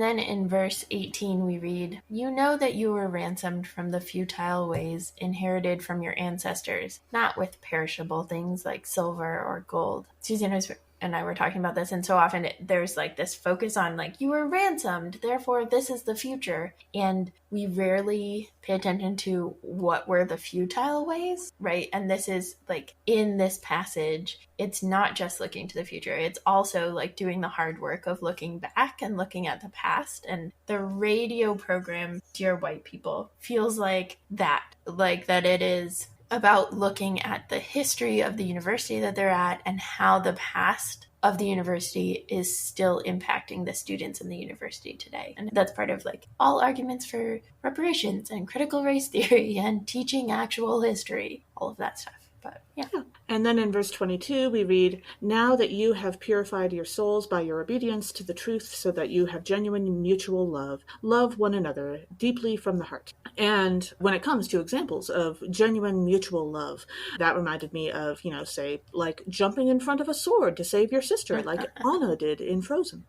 then in verse 18 we read, "You know that you were ransomed from the futile ways inherited from your ancestors, not with perishable things like silver or gold." Susan and I were talking about this, and so often there's like this focus on like, you were ransomed, therefore this is the future, and we rarely pay attention to what were the futile ways, right? And this is like, in this passage, it's not just looking to the future, it's also like doing the hard work of looking back and looking at the past. And the radio program, Dear White People, feels like that it is about looking at the history of the university that they're at and how the past of the university is still impacting the students in the university today. And that's part of like all arguments for reparations and critical race theory and teaching actual history, all of that stuff. But yeah. And then in verse 22, we read, "Now that you have purified your souls by your obedience to the truth, so that you have genuine mutual love, love one another deeply from the heart." And when it comes to examples of genuine mutual love, that reminded me of, say, like jumping in front of a sword to save your sister, like Anna did in Frozen.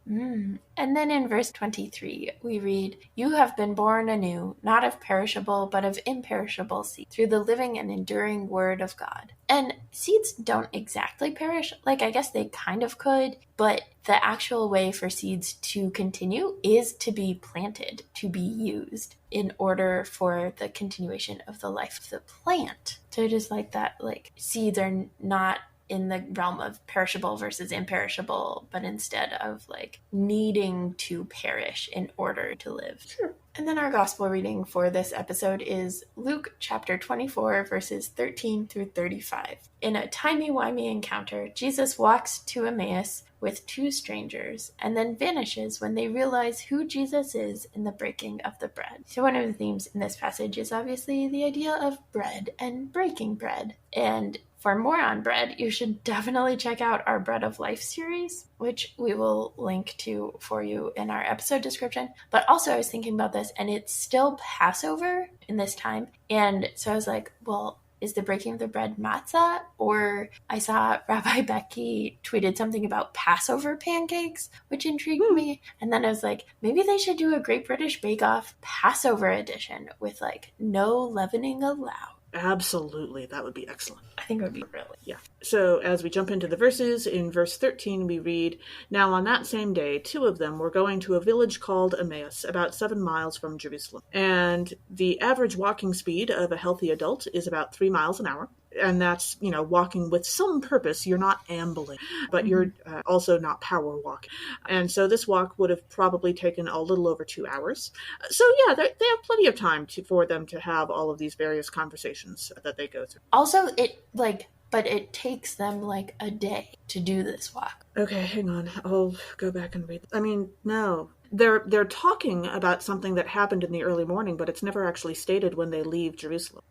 And then in verse 23, we read, "You have been born anew, not of perishable, but of imperishable seed, through the living and enduring word of God." And seeds don't exactly perish. Like, I guess they kind of could, but the actual way for seeds to continue is to be planted, to be used in order for the continuation of the life of the plant. So just like that, like seeds are not in the realm of perishable versus imperishable, but instead of like needing to perish in order to live. Sure. And then our gospel reading for this episode is Luke chapter 24, verses 13 through 35. In a timey-wimey encounter, Jesus walks to Emmaus with two strangers and then vanishes when they realize who Jesus is in the breaking of the bread. So one of the themes in this passage is obviously the idea of bread and breaking bread. And for more on bread, you should definitely check out our Bread of Life series, which we will link to for you in our episode description. But also I was thinking about this, and it's still Passover in this time. And so I was like, well, is the breaking of the bread matzah? Or I saw Rabbi Becky tweeted something about Passover pancakes, which intrigued me. And then I was like, maybe they should do a Great British Bake Off Passover edition with like no leavening allowed. Absolutely. That would be excellent. I think it would be really. Yeah. So as we jump into the verses, in verse 13 we read, "Now on that same day, two of them were going to a village called Emmaus, about 7 miles from Jerusalem. And the average walking speed of a healthy adult is about 3 miles an hour. And that's, walking with some purpose. You're not ambling, but you're also not power walking. And so this walk would have probably taken a little over 2 hours. So yeah, they have plenty of time for them to have all of these various conversations that they go through. Also, but it takes them like a day to do this walk. Okay, hang on. I'll go back and read. I mean, no. They're talking about something that happened in the early morning, but it's never actually stated when they leave Jerusalem.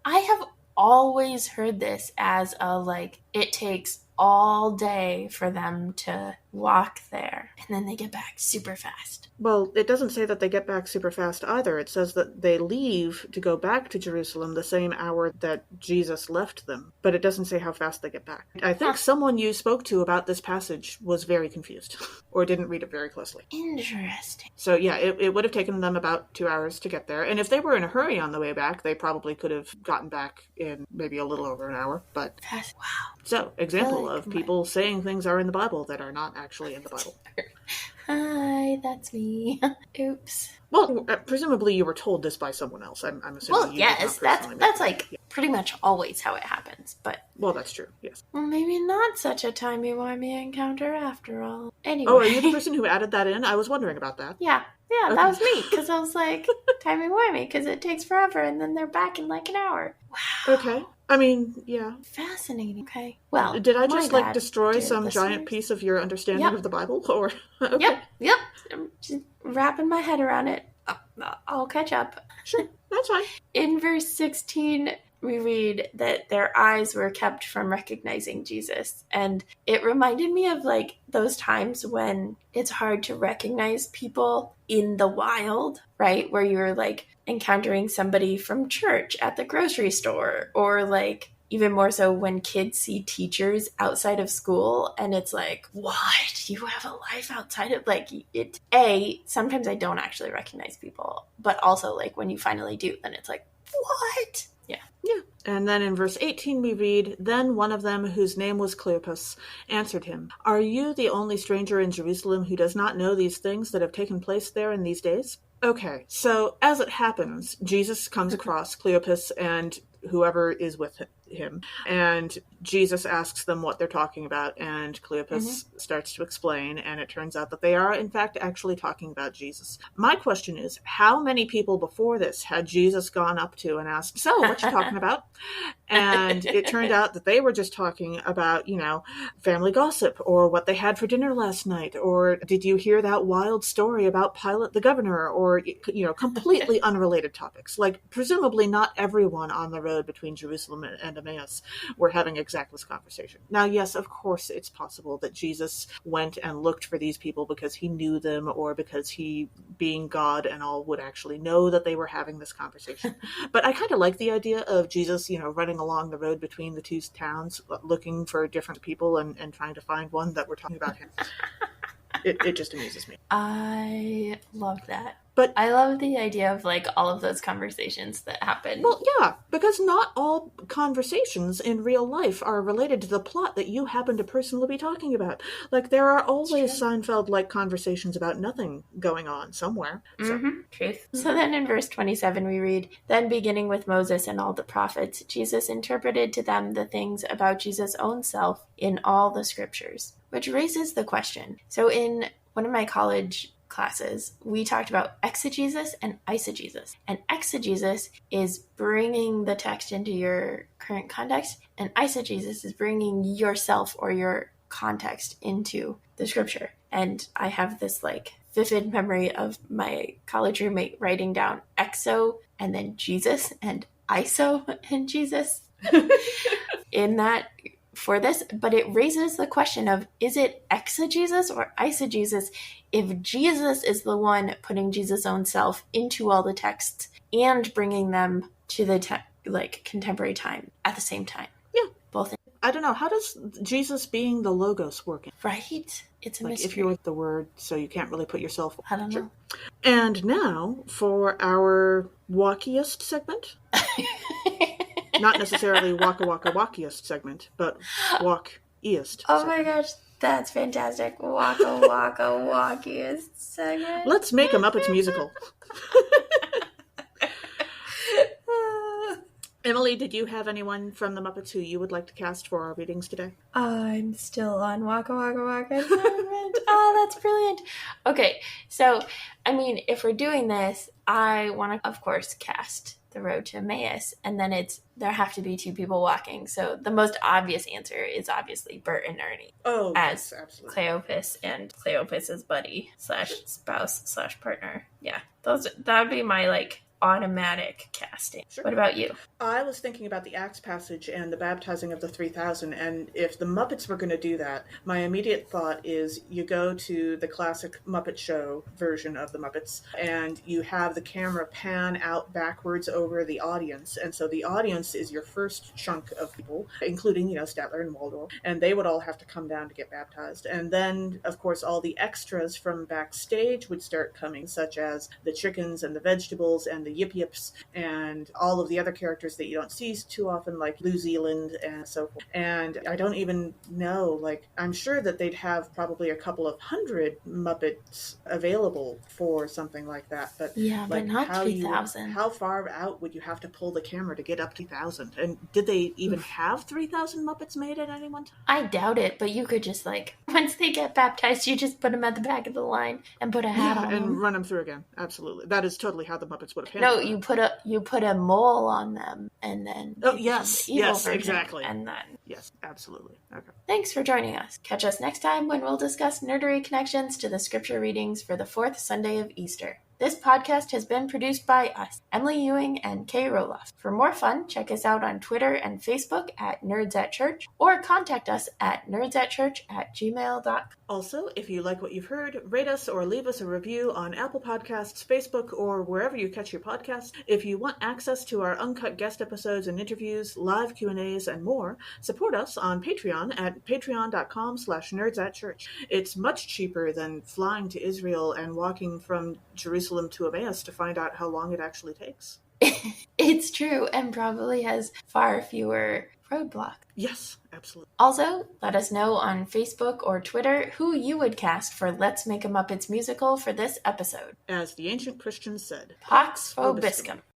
I have always heard this as it takes all day for them to walk there, and then they get back super fast. Well, it doesn't say that they get back super fast either. It says that they leave to go back to Jerusalem the same hour that Jesus left them, but it doesn't say how fast they get back. I think someone you spoke to about this passage was very confused or didn't read it very closely. Interesting. So yeah, it would have taken them about 2 hours to get there. And if they were in a hurry on the way back, they probably could have gotten back in maybe a little over an hour. But wow. So, example of people saying things are in the Bible that are not actually in the Bible. Hi, that's me. Oops. Well, presumably you were told this by someone else. I'm assuming. Well, yes, that's like pretty much always how it happens, but... Well, that's true, yes. Well, maybe not such a timey-wimey encounter after all. Anyway. Oh, are you the person who added that in? I was wondering about that. Yeah, Okay. that was me, because I was like, timey-wimey, because it takes forever, and then they're back in like an hour. Wow. Okay. I mean, yeah. Fascinating. Okay. Well, did I just destroy some listeners. Giant piece of your understanding of the Bible? Or okay. Yep. I'm just wrapping my head around it. I'll catch up. Sure, that's fine. In verse 16, we read that their eyes were kept from recognizing Jesus. And it reminded me of like those times when it's hard to recognize people in the wild, right? Where you're like encountering somebody from church at the grocery store, or like even more so when kids see teachers outside of school and it's like, what? You have a life outside of like it. Sometimes I don't actually recognize people, but also like when you finally do, then it's like, what? Yeah. Yeah. And then in verse 18 we read, "Then one of them, whose name was Cleopas, answered him, 'Are you the only stranger in Jerusalem who does not know these things that have taken place there in these days?'" Okay, so as it happens, Jesus comes across Cleopas and whoever is with him, and Jesus asks them what they're talking about, and Cleopas starts to explain, and it turns out that they are in fact actually talking about Jesus. My question is, how many people before this had Jesus gone up to and asked, "So, what you talking about?" And it turned out that they were just talking about, family gossip, or what they had for dinner last night, or did you hear that wild story about Pilate the governor, or, completely unrelated topics. Like, presumably not everyone on the road between Jerusalem and Emmaus were having exact this conversation. Now, yes, of course, it's possible that Jesus went and looked for these people because he knew them, or because he, being God and all, would actually know that they were having this conversation. But I kind of like the idea of Jesus, running along the road between the two towns, looking for different people and trying to find one that were talking about him. It just amuses me. I love that. But I love the idea of like all of those conversations that happen. Well, yeah, because not all conversations in real life are related to the plot that you happen to personally be talking about. Like, there are always Seinfeld-like conversations about nothing going on somewhere. So. Truth. So then in verse 27 we read, "Then beginning with Moses and all the prophets, Jesus interpreted to them the things about Jesus' own self in all the scriptures." Which raises the question. So in one of my college classes, we talked about exegesis and eisegesis. And exegesis is bringing the text into your current context, and eisegesis is bringing yourself or your context into the scripture. And I have this like vivid memory of my college roommate writing down exo and then Jesus and iso and Jesus in that for this, but it raises the question of, is it exegesis or eisegesis if Jesus is the one putting Jesus' own self into all the texts and bringing them to the contemporary time at the same time? Yeah. Both. I don't know. How does Jesus being the Logos work? Right? It's a mystery. If you're with the word, so you can't really put yourself... I don't know. And now for our walkiest segment. Not necessarily waka waka wakiest segment, but walk-iest. Oh my gosh, that's fantastic. Waka waka wakiest segment. Let's make a Muppets musical. Emily, did you have anyone from the Muppets who you would like to cast for our readings today? I'm still on Waka Waka Waka segment. Oh, that's brilliant. Okay, so, if we're doing this, I want to, of course, cast The Road to Emmaus, and then there have to be two people walking. So the most obvious answer is obviously Bert and Ernie. Oh, as yes, Cleopas and Cleopas's buddy / spouse / partner. Yeah, that would be my automatic casting. Sure. What about you? I was thinking about the Acts passage and the baptizing of the 3,000, and if the Muppets were going to do that, my immediate thought is you go to the classic Muppet Show version of the Muppets, and you have the camera pan out backwards over the audience, and so the audience is your first chunk of people, including, Statler and Waldorf, and they would all have to come down to get baptized. And then, of course, all the extras from backstage would start coming, such as the chickens and the vegetables and the Yip Yips and all of the other characters that you don't see too often, like New Zealand and so forth. And I don't even know, like, I'm sure that they'd have probably a couple of hundred Muppets available for something like that. But yeah, but like, not 3,000. how far out would you have to pull the camera to get up to 3,000? And did they even have 3,000 Muppets made at any one time? I doubt it, but you could just, like, once they get baptized, you just put them at the back of the line and put a hat on and them. Run them through again. Absolutely. That is totally how the Muppets would have handled No, it. you put a mole on them, and then Oh, yes, the evil yes, version, exactly. and then... Yes, absolutely. Okay. Thanks for joining us. Catch us next time when we'll discuss nerdery connections to the scripture readings for the fourth Sunday of Easter. This podcast has been produced by us, Emily Ewing and Kay Rohloff. For more fun, check us out on Twitter and Facebook at Nerds at Church, or contact us at nerdsatchurch@gmail.com. Also, if you like what you've heard, rate us or leave us a review on Apple Podcasts, Facebook, or wherever you catch your podcasts. If you want access to our uncut guest episodes and interviews, live Q&As, and more, support us on Patreon at patreon.com/nerdsatchurch. It's much cheaper than flying to Israel and walking from Jerusalem to Emmaus to find out how long it actually takes. It's true, and probably has far fewer roadblocks. Yes, absolutely. Also, let us know on Facebook or Twitter who you would cast for Let's Make a Muppets musical for this episode. As the ancient Christians said, Pax Vobiscum.